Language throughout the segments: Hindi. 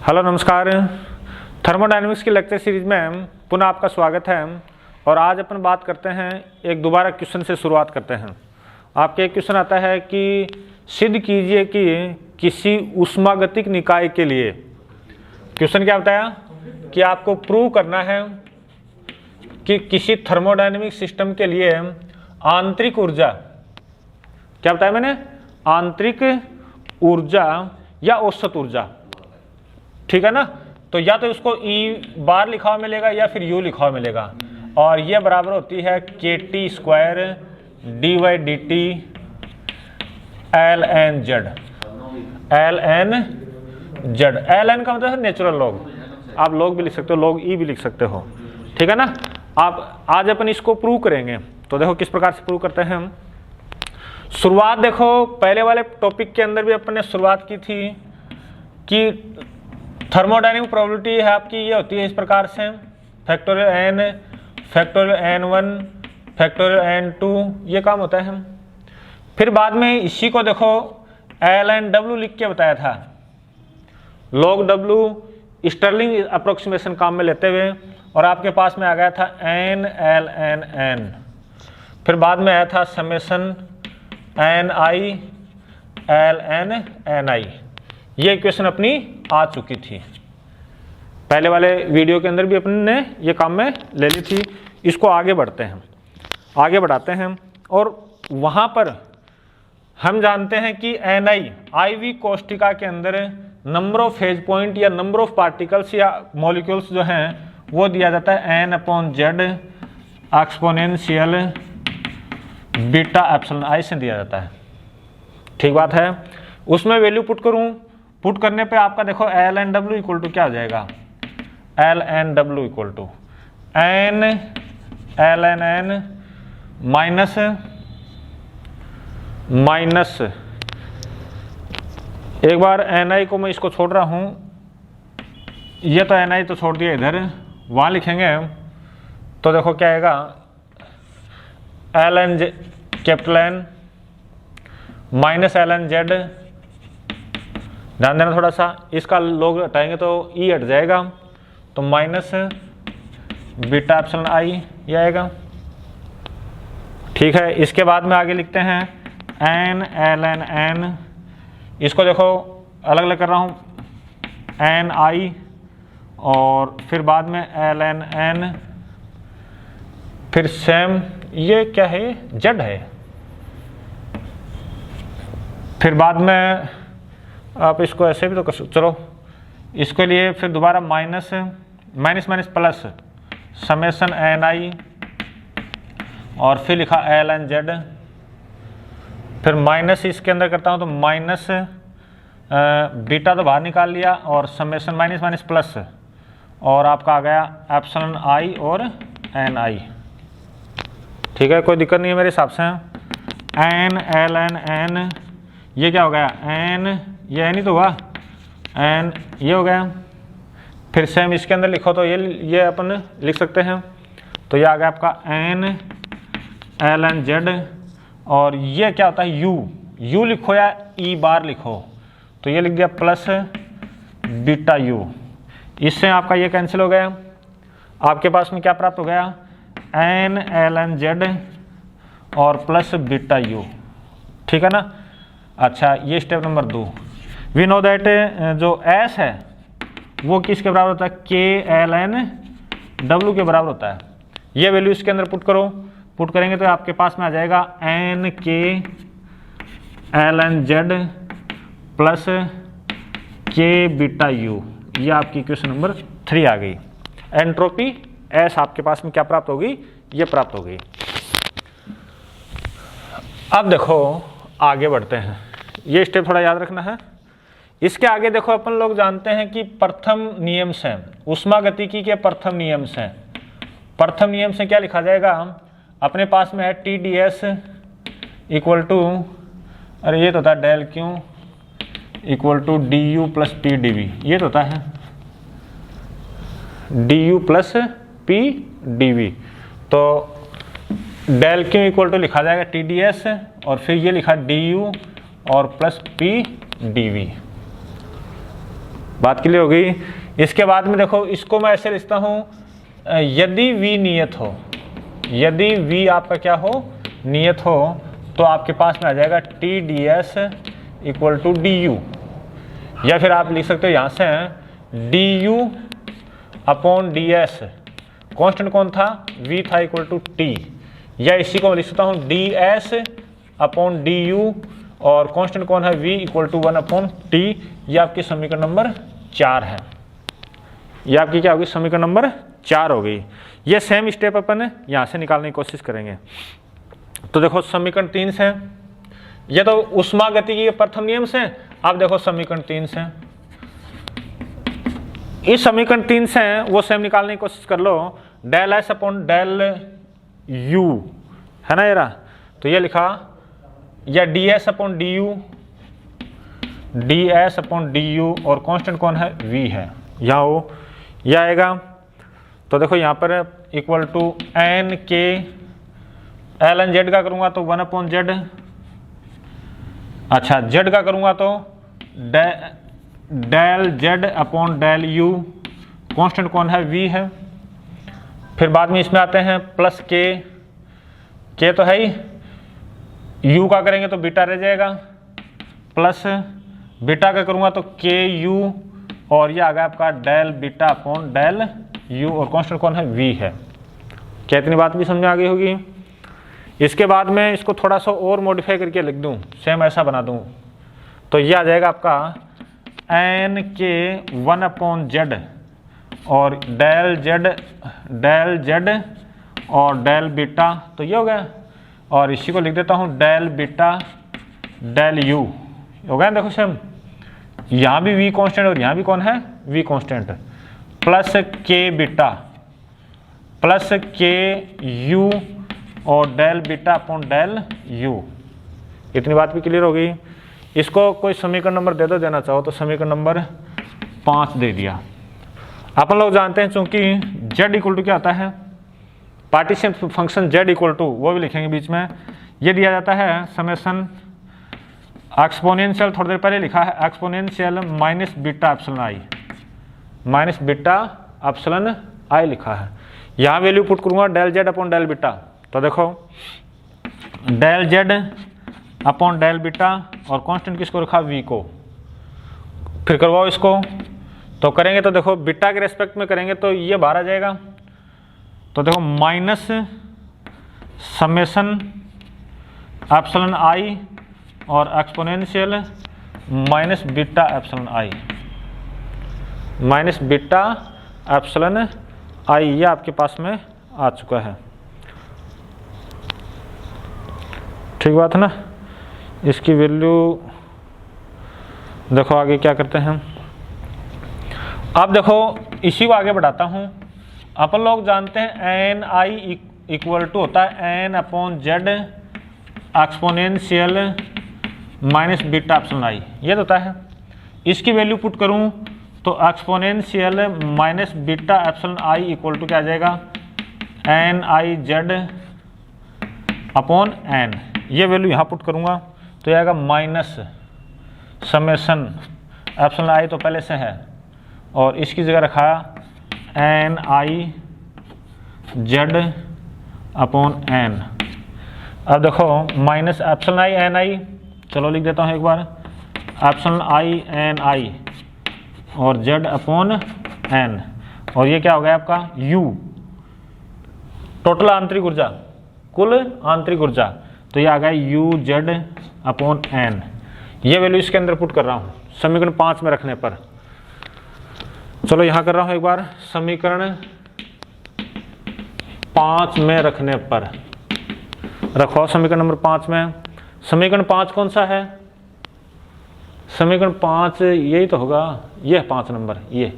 हेलो नमस्कार। थर्मोडायनेमिक्स की लेक्चर सीरीज में पुनः आपका स्वागत है। और आज अपन बात करते हैं एक दोबारा क्वेश्चन से शुरुआत करते हैं। आपके एक क्वेश्चन आता है कि सिद्ध कीजिए कि किसी ऊष्मागतिक निकाय के लिए, क्वेश्चन क्या बताया कि आपको प्रूव करना है कि किसी थर्मोडायनेमिक सिस्टम के लिए आंतरिक ऊर्जा, क्या बताया मैंने, आंतरिक ऊर्जा या औसत ऊर्जा, ठीक है ना। तो या तो इसको ई बार लिखा हुआ मिलेगा या फिर यू लिखा हुआ मिलेगा, और यह बराबर होती है के T square D Y D T L N Z. L N Z, L N का मतलब है नेचुरल लॉग, आप लॉग भी लिख सकते हो, लॉग ई भी लिख सकते हो, ठीक है ना। आप आज अपन इसको प्रूव करेंगे। तो देखो किस प्रकार से प्रूव करते हैं हम। शुरुआत देखो, पहले वाले टॉपिक के अंदर भी अपन ने शुरुआत की थी कि थर्मोडायनेमिक प्रोबेबिलिटी है आपकी, ये होती है इस प्रकार से, factorial N, factorial N one, factorial N two, ये काम होता है। फिर बाद में इसी को देखो एल एन डब्ल्यू लिख के बताया था, लॉग डब्ल्यू स्टर्लिंग अप्रोक्सीमेशन काम में लेते हुए, और आपके पास में आ गया था एन एल एन एन। फिर बाद में आया था summation n i l N n i. ये इक्वेशन अपनी आ चुकी थी, पहले वाले वीडियो के अंदर भी अपन ने ये काम में ले ली थी। इसको आगे बढ़ते हैं, आगे बढ़ाते हैं, और वहाँ पर हम जानते हैं कि एन आई आई वी कोष्टिका के अंदर नंबर ऑफ फेज पॉइंट या नंबर ऑफ पार्टिकल्स या मॉलिक्यूल्स जो हैं वो दिया जाता है n upon z exponential beta epsilon i से दिया जाता है, ठीक बात है। उसमें वैल्यू पुट करूं, पुट करने पे आपका देखो L N W equal to क्या हो जाएगा, L N W equal to N L N N minus minus, एक बार एन आई को मैं इसको छोड़ रहा हूं, ये तो एन आई तो छोड़ दिया इधर, वहां लिखेंगे तो देखो क्या आएगा, L N capital N minus L N Z, ध्यान देना थोड़ा सा, इसका लोग हटाएंगे तो ई हट जाएगा, तो माइनस बीटा एप्सिलॉन आई ये आएगा, ठीक है। इसके बाद में आगे लिखते हैं एन एल एन एन, इसको देखो अलग अलग कर रहा हूँ, एन आई और फिर बाद में एल एन एन, फिर सेम ये क्या है, जेड है, फिर बाद में आप इसको ऐसे भी तो कर सकते, चलो इसके लिए फिर दोबारा minus minus minus plus summation n i और फिर लिखा एल एन जेड, फिर माइनस इसके अंदर करता हूँ तो माइनस बीटा तो बाहर निकाल लिया और समेशन माइनस माइनस प्लस, और आपका आ गया एप्सिलॉन आई और एन आई, ठीक है, कोई दिक्कत नहीं है मेरे हिसाब से। एन एल एन एन ये क्या हो गया, एन ये एन ही तो हुआ, एन ये हो गया, फिर सेम इसके अंदर लिखो तो ये अपन लिख सकते हैं, तो ये आ गया आपका एन एल एन जेड, और ये क्या होता है यू, यू लिखो या ई बार लिखो, तो ये लिख दिया प्लस बीटा यू, इससे आपका ये कैंसिल हो गया, आपके पास में क्या प्राप्त हो गया, एन एल एन जेड और प्लस बीटा यू, ठीक है ना। अच्छा, ये step number 2। We know that जो एस है वो किसके बराबर होता है, के एल एन डब्ल्यू के बराबर होता है। ये वैल्यू इसके अंदर पुट करो, पुट करेंगे तो आपके पास में आ जाएगा एन के L N Z plus K beta you, ये आपकी इक्वेशन नंबर 3 आ गई। एंट्रोपी एस आपके पास में क्या प्राप्त होगी, ये प्राप्त हो गई। अब देखो आगे बढ़ते हैं, ये स्टेप थोड़ा याद रखना है। इसके आगे देखो अपन लोग जानते हैं कि प्रथम नियम से, ऊष्मागतिकी के प्रथम नियम से, प्रथम नियम से क्या लिखा जाएगा, अपने पास में है T D S equal to, अरे ये तो होता है del Q equal to D U plus P D V, ये तो होता है D U plus P D V, तो डेल क्यू इक्वल टू लिखा जाएगा टी डी एस और फिर ये लिखा डी यू और प्लस पी डी वी, बात क्लियर हो गई। इसके बाद में देखो इसको मैं ऐसे लिखता हूँ, यदि v नियत हो, यदि v आपका क्या हो, नियत हो, तो आपके पास में आ जाएगा T D S equal to D U, या फिर आप लिख सकते हो यहाँ से D U upon D S, constant कौन था, v था, इक्वल टू टी, या इसी को मैं लिख सकता हूँ D S upon D you, और कांस्टेंट कौन है, v equal to 1 upon T. ये आपकी समीकरण नंबर 4 है। ये आपकी क्या होगी, समीकरण नंबर 4 हो गई। ये सेम स्टेप अपन यहाँ से निकालने की कोशिश करेंगे। तो देखो समीकरण 3 से, ये तो ऊष्मागतिकी के प्रथम नियम से, आप देखो समीकरण 3 से, इस समीकरण 3 से वो सेम निकालने की कोशिश कर लो, del s upon del u है ना, ये रहा। तो ये लिखा, या d S upon D u, d S upon D you, और कांस्टेंट कौन है, v है, यहाँ हो, यह आएगा। तो देखो यहाँ पर इक्वल टू एन के, एल एन जेड का करूँगा तो 1 अपॉन जेड, अच्छा जेड का करूँगा तो del Z upon del U, constant कौन है, v है। फिर बाद में इसमें आते हैं प्लस के तो है ही, u का करेंगे तो बीटा रह जाएगा, प्लस बीटा का करूँगा तो के यू, और ये आ गया आपका del beta upon del U, और कांस्टेंट कौन है, v है। क्या इतनी बात भी समझ में आ गई होगी। इसके बाद में इसको थोड़ा सा और मॉडिफाई करके लिख दूँ, सेम ऐसा बना दूँ, तो ये आ जाएगा आपका एन के 1 अपॉन जेड, और डेल जेड और डेल बीटा, तो ये हो गया। और इसी को लिख देता हूँ डेल बीटा डेल यू, हो गया। देखो सेम, यहाँ भी v कांस्टेंट और यहाँ भी कौन है, v constant, plus K beta plus K U, और del beta upon del U. इतनी बात भी क्लियर हो गई। इसको कोई समीकरण नंबर दे दो, देना चाहो तो समीकरण नंबर 5 दे दिया। अपन लोग जानते हैं चूंकि z इक्वल टू क्या आता है, partition function z equal to, वो भी लिखेंगे बीच में, ये दिया जाता है समेसन एक्सपोनेंशियल, थोड़ी देर पहले लिखा है exponential minus beta epsilon I, minus beta epsilon I लिखा है। यहाँ वैल्यू पुट करूँगा del Z upon del beta, तो देखो del Z upon del beta, और कांस्टेंट किसको रखा, v को। फिर करवाओ इसको, तो करेंगे तो देखो बीटा के रेस्पेक्ट में करेंगे तो ये बाहर आ जाएगा, तो देखो माइनस समेसन एप्सिलॉन आई और exponential minus beta epsilon I, minus beta epsilon i, ये आपके पास में आ चुका है। ठीक बात है ना। इसकी वैल्यू देखो आगे क्या करते हैं। अब देखो इसी को आगे बढ़ाता हूँ। अपन लोग जानते हैं एन आई इक्वल टू होता है n upon z exponential minus beta epsilon i, ये होता है। इसकी वैल्यू पुट करूँ तो exponential minus beta epsilon i equal to क्या आ जाएगा, n I Z upon n. ये वैल्यू यहाँ पुट करूँगा तो ये आएगा माइनस समेसन एप्सिलॉन आई, तो पहले से है, और इसकी जगह रखा N I Z upon N. अब देखो minus epsilon I N I, चलो लिख देता हूँ एक बार, एप्सिलॉन आई एन आई और जेड अपॉन एन, और ये क्या हो गया आपका u, टोटल आंतरिक ऊर्जा, कुल आंतरिक ऊर्जा, तो ये आ गया u जेड अपॉन एन। ये वैल्यू इसके अंदर पुट कर रहा हूँ समीकरण 5 में रखने पर। चलो यहाँ कर रहा हूँ एक बार, समीकरण 5 में रखने पर रखो, समीकरण नंबर 5 में। समीकरण 5 कौन सा है, समीकरण 5 यही तो होगा, ये 5 नंबर, ये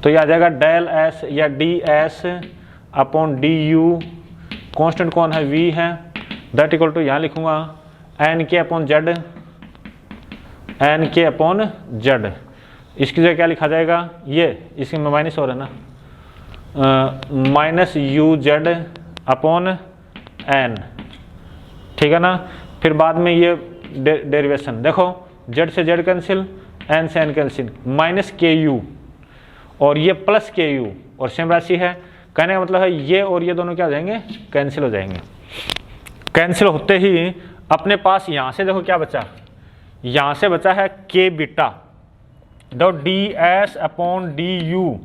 तो ये आ जाएगा डेल एस या d S upon D you, constant कौन है, v है, दैट इक्वल टू यहाँ लिखूंगा एन के अपॉन जेड, एन के अपॉन जेड। इसकी जगह क्या लिखा जाएगा, ये इसके में माइनस हो रहा है ना, minus U Z upon N, ठीक है ना। फिर बाद में ये डेरिवेशन देखो, जेड से जेड कैंसिल, एन से एन कैंसिल माइनस के यू और ये प्लस के यू और सेम राशि है। कहने का मतलब है ये और ये दोनों क्या हो जाएंगे, कैंसिल हो जाएंगे। कैंसिल होते ही अपने पास यहाँ से देखो क्या बचा, यहाँ से बचा है के beta dot D S upon D you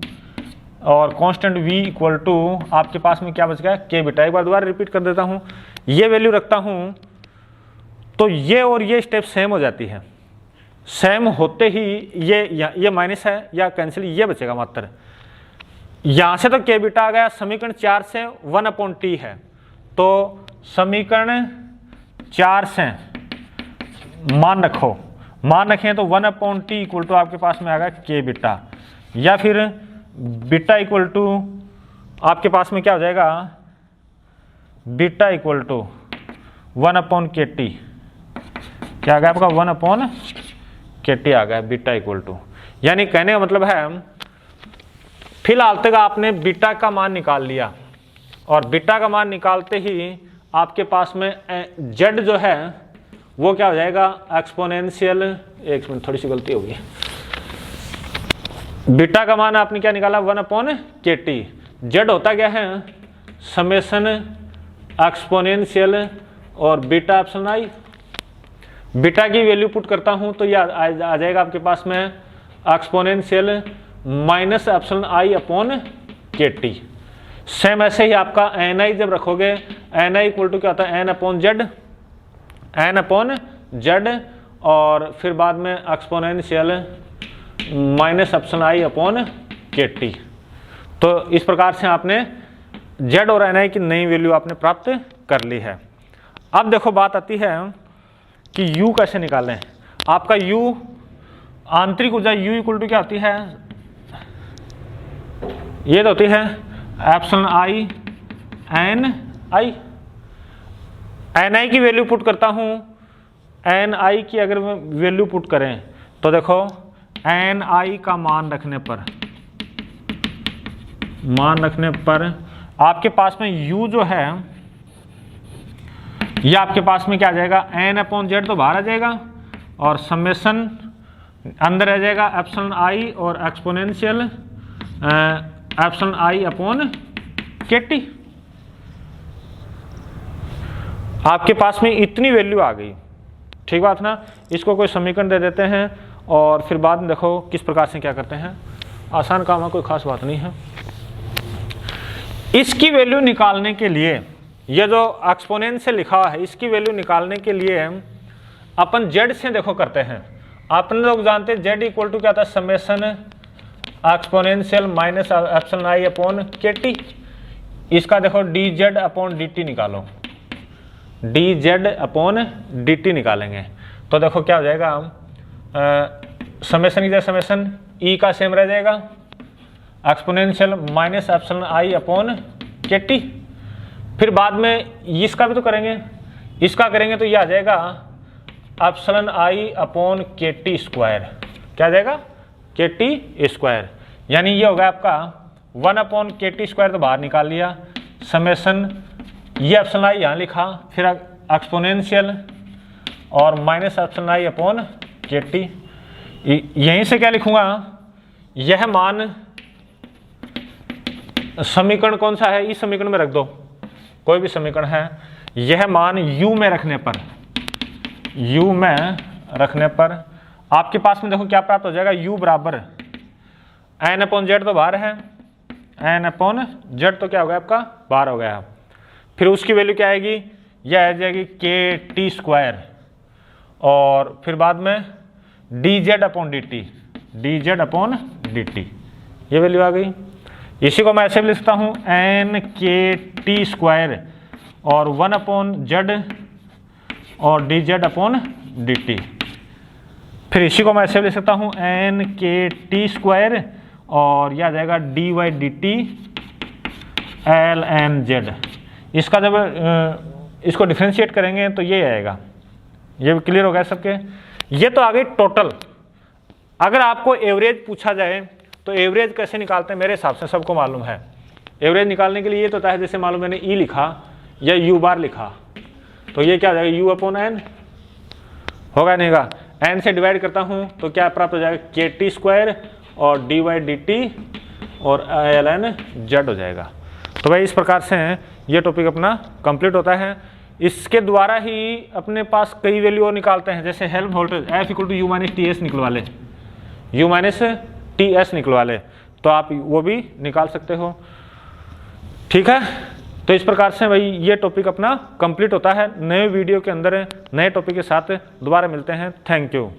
और कांस्टेंट v इक्वल टू आपके पास में क्या बच गया, के बीटा। एक बार दोबारा रिपीट कर देता हूँ, ये वैल्यू रखता हूँ तो ये और ये स्टेप सेम हो जाती है। सेम होते ही ये माइनस है या कैंसिल, ये बचेगा मात्र। यहाँ से तो के बीटा आ गया, समीकरण 4 से 1/t है, तो समीकरण 4 से मान रखें तो 1/t इक्वल टू आपके पास में आ गया के बीटा, या फिर बीटा इक्वल टू आपके पास में क्या हो जाएगा, बीटा इक्वल टू 1/kt। क्या आ गया आपका, 1/kt आ गया बीटा इक्वल टू। यानी कहने का मतलब है फिलहाल तक आपने बीटा का मान निकाल लिया और बीटा का मान निकालते ही आपके पास में z जो है वो क्या हो जाएगा, एक्सपोनेंशियल, एक मिनट थोड़ी सी गलती हो गई, बीटा का मान आपने क्या निकाला 1/kt। z होता क्या है, समेशन एक्सपोनेंशियल और बीटा एप्सिलॉन आई। बीटा की वैल्यू पुट करता हूं तो यह आ जाएगा आपके पास में एक्सपोनेंशियल माइनस एप्सिलॉन आई अपॉन kt। सेम ऐसे ही आपका ni जब रखोगे, ni इक्वल टू क्या होता है, n/z और फिर बाद में एक्सपोनेंशियल माइनस एप्सिलॉन आई अपॉन kt। तो इस प्रकार से आपने z और ni की नई वैल्यू आपने प्राप्त कर ली है। अब देखो बात आती है कि u कैसे निकालें। आपका u आंतरिक ऊर्जा u इक्वल टू क्या होती है, ये तो होती है epsilon I N i. N i की वैल्यू पुट करता हूं, एन आई की अगर वैल्यू पुट करें तो देखो एन आई का मान रखने पर आपके पास में u जो है ये आपके पास में क्या आ जाएगा, n/z तो बाहर आ जाएगा और समेशन अंदर आ जाएगा एप्सिलॉन आई और exponential epsilon i upon kt। आपके पास में इतनी वैल्यू आ गई, ठीक बात ना। इसको कोई समीकरण दे देते हैं और फिर बाद में देखो किस प्रकार से क्या करते हैं, आसान काम है, कोई खास बात नहीं है। इसकी वैल्यू निकालने के लिए ये जो एक्सपोनेंट से लिखा हुआ है, इसकी वैल्यू निकालने के लिए अपन z से देखो करते हैं। अपन लोग जानते हैं z इक्वल टू क्या था, समेशन एक्सपोनेंशियल माइनस एप्सिलॉन आई अपॉन kt। इसका देखो dz अपॉन dt निकालो, dz अपॉन dt निकालेंगे तो देखो क्या हो जाएगा, समेशन की जगह समेशन e का सेम रह जाएगा, एक्सपोनेंशियल माइनस एप्सिलॉन आई अपॉन kt। फिर बाद में इसका भी तो करेंगे, इसका करेंगे तो ये आ जाएगा epsilon i upon kt square. क्या आ जाएगा, kt स्क्वायर। यानी ये होगा आपका 1/kt स्क्वायर तो बाहर निकाल लिया, समेशन ये एप्सिलॉन आई यहाँ लिखा, फिर एक्सपोनेंशियल और माइनस एप्सिलॉन आई अपॉन kt। यहीं से क्या लिखूंगा, यह मान समीकरण कौन सा है, इस समीकरण में रख दो, कोई भी समीकरण है, यह मान u में रखने पर आपके पास में देखो क्या प्राप्त हो जाएगा, u बराबर n/z तो बाहर है, n/z तो क्या हो गया आपका बाहर हो गया। फिर उसकी वैल्यू क्या आएगी, यह आ जाएगी kt स्क्वायर और फिर बाद में dz अपॉन dt, ये वैल्यू आ गई। इसी को मैं ऐसे भी लिखता हूँ nkt स्क्वायर और 1/z और dz अपॉन dt। फिर इसी को मैं ऐसे भी लिख सकता हूँ nkt स्क्वायर और यह आ जाएगा dy dt ln z। इसका जब इसको डिफ्रेंशिएट करेंगे तो ये आएगा। ये क्लियर हो गया सबके। ये तो आ गई टोटल। अगर आपको एवरेज पूछा जाए तो एवरेज कैसे निकालते हैं, मेरे हिसाब से सबको मालूम है। एवरेज निकालने के लिए ये तो होता है, जैसे मालूम मैंने ई लिखा या u बार लिखा तो ये क्या हो जाएगा, u/n होगा नहीं होगा। n से डिवाइड करता हूँ तो क्या प्राप्त हो जाएगा, KT² और dy/dt और ln z हो जाएगा। तो भाई इस प्रकार से ये टॉपिक अपना कंप्लीट होता है। इसके द्वारा ही अपने पास कई वैल्यू और निकालते हैं, जैसे हेल्प वोल्टेज F = U-TS निकलवा ले, U-TS निकलवा ले, तो आप वो भी निकाल सकते हो। ठीक है, तो इस प्रकार से भाई ये टॉपिक अपना कंप्लीट होता है। नए वीडियो के अंदर नए टॉपिक के साथ दोबारा मिलते हैं। Thank you.